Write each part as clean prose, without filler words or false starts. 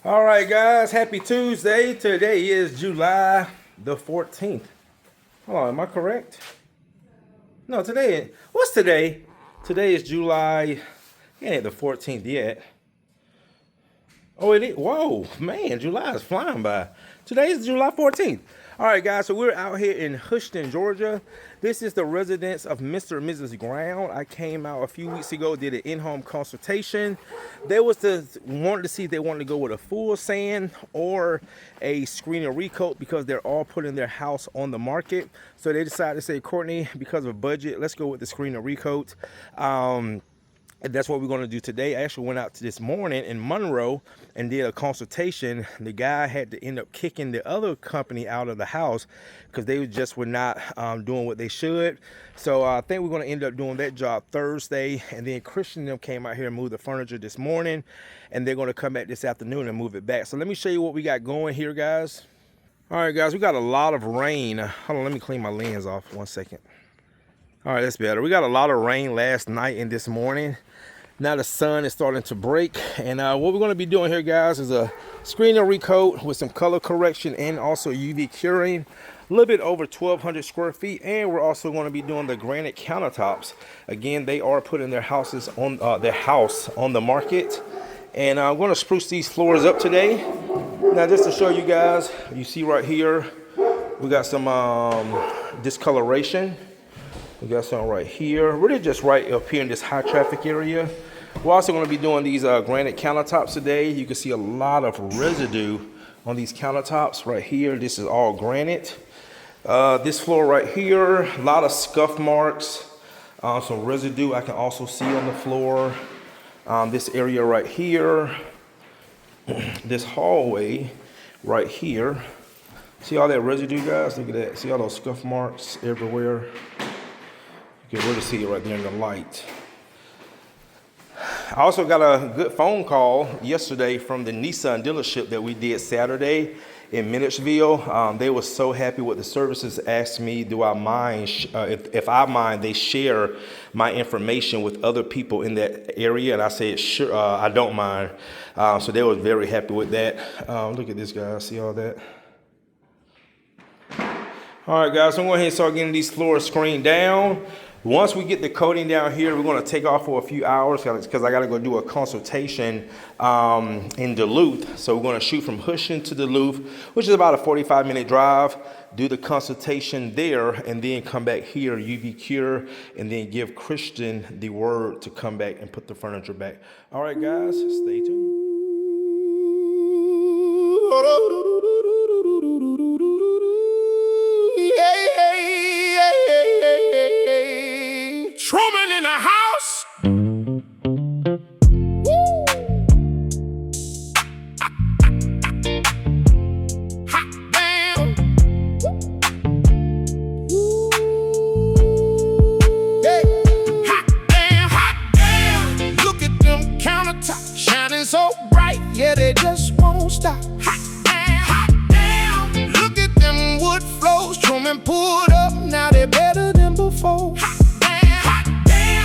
All right, guys, happy Tuesday. Today is July the 14th. Hold on, am I correct? No, what's today? Today is July, it ain't the 14th yet. Oh, it is, whoa, man, July is flying by. Today is July 14th. All right, guys, so we're out here in Hoschton, Georgia. This is the residence of Mr. and Mrs. Ground. I came out a few weeks ago, did an in-home consultation. They wanted to see if they wanted to go with a full sand or a screen and recoat because they're all putting their house on the market. So they decided to say, Courtney, because of budget, let's go with the screen and recoat. And that's what we're going to do today. I actually went out this morning in Monroe and did a consultation. The guy had to end up kicking the other company out of the house because they just were not doing what they should. So I think we're going to end up doing that job Thursday. And then Christian and them came out here and moved the furniture this morning. And they're going to come back this afternoon and move it back. So let me show you what we got going here, guys. All right, guys, we got a lot of rain. Hold on, let me clean my lens off 1 second. All right, that's better. We got a lot of rain last night and this morning. Now the sun is starting to break, and what we're going to be doing here, guys, is a screen and recoat with some color correction and also UV curing. A little bit over 1,200 square feet, and we're also going to be doing the Granite Countertops. Again, they are putting their house on the market, and I'm going to spruce these floors up today. Now, just to show you guys, you see right here, we got some discoloration. We got some right here, really just right up here in this high traffic area. We're also going to be doing these granite countertops today. You can see a lot of residue on these countertops right here. This is all granite. This floor right here, a lot of scuff marks, some residue I can also see on the floor. This area right here, this hallway right here. See all that residue, guys? Look at that. See all those scuff marks everywhere? You can really see it right there in the light. I also got a good phone call yesterday from the Nissan dealership that we did Saturday in Milledgeville. They were so happy with the services. Asked me, do I mind, if I mind, they share my information with other people in that area. And I said, sure, I don't mind. So they were very happy with that. Look at this, guys. See all that? All right, guys, so I'm going to go ahead and start getting these floors screened down. Once we get the coating down here, we're going to take off for a few hours because I got to go do a consultation in Duluth. So we're going to shoot from Hoschton to Duluth, which is about a 45-minute drive, do the consultation there, and then come back here, UV cure, and then give Christian the word to come back and put the furniture back. All right, guys, stay tuned. Truman in the house. Hot damn. Hey. Hot damn, hot damn. Look at them countertops shining so bright. Yeah, they just won't stop. Hot damn, hot damn. Look at them wood floors Truman pulled up. Now they're better than before.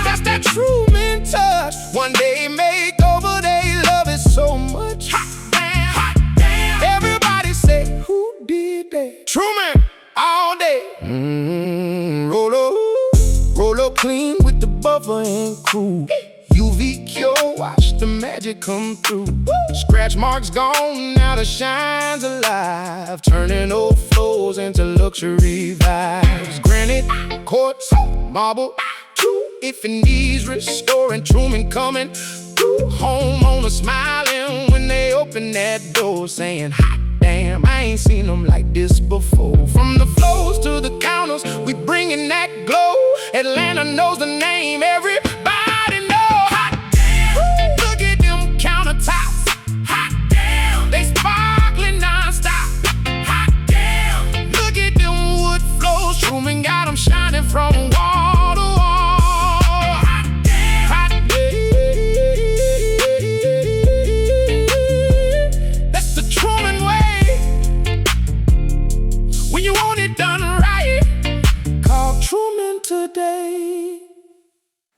That's that Truman touch. One day makeover, they love it so much. Hot damn, hot damn. Everybody say, who did that? Truman, all day. Roll up clean with the buffer and crew. UV cure, watch the magic come through. Scratch marks gone, now the shine's alive, turning old floors into luxury vibes. Granite, quartz, marble. If it needs restoring, Truman coming through. Homeowners smiling when they open that door, saying, hot damn, I ain't seen them like this before. From the floors to the counters, we bringing that glow. Atlanta knows the name, everybody know. Hot damn, look at them countertops. Hot damn, they sparkling non-stop. Hot damn, look at them wood floors. Truman got them shining from wall to wall.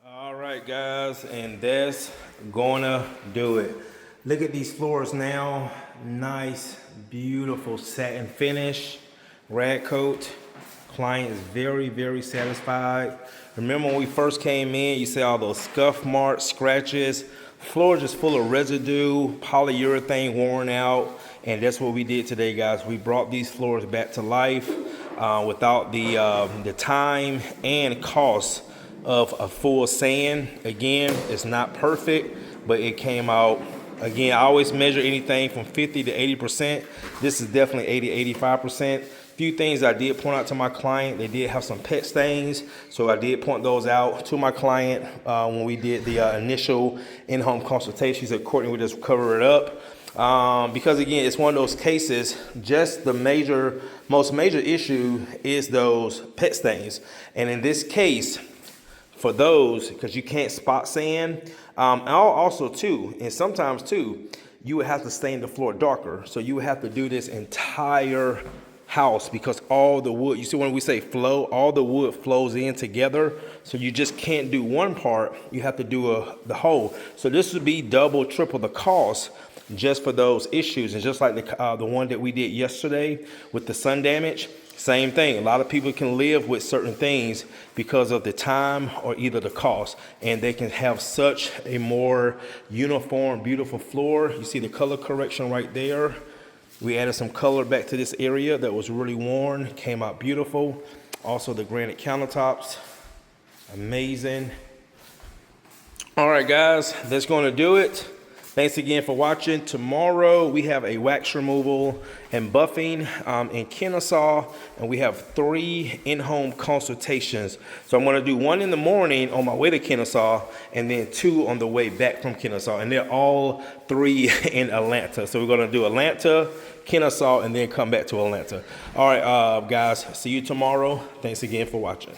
All right, guys, and that's gonna do it. Look at these floors now. Nice, beautiful satin finish, rag coat. Client is very, very satisfied. Remember when we first came in, you see all those scuff marks, scratches. Floor just full of residue, polyurethane worn out. And that's what we did today, guys. We brought these floors back to life without the time and cost of a full sand. Again, it's not perfect, but it came out. Again, I always measure anything from 50 to 80%. This is definitely 80, 85%. Few things I did point out to my client. They did have some pet stains, so I did point those out to my client when we did the initial in-home consultation. He said, Courtney, we just cover it up. Because again, it's one of those cases, just the most major issue is those pet stains. And in this case, for those, because you can't spot sand, and also too, and sometimes too, you would have to stain the floor darker. So you would have to do this entire house because all the wood, you see when we say flow, all the wood flows in together. So you just can't do one part, you have to do the whole. So this would be double, triple the cost just for those issues. And just like the one that we did yesterday with the sun damage, same thing. A lot of people can live with certain things because of the time or either the cost, and they can have such a more uniform, beautiful floor. You see the color correction right there. We added some color back to this area that was really worn, came out beautiful. Also the granite countertops, amazing. All right, guys, that's going to do it. Thanks again for watching. Tomorrow we have a wax removal and buffing in Kennesaw, and we have 3 in-home consultations. So I'm going to do 1 in the morning on my way to Kennesaw, and then 2 on the way back from Kennesaw, and they're all 3 in Atlanta. So we're going to do Atlanta, Kennesaw, and then come back to Atlanta. All right, guys, see you tomorrow. Thanks again for watching.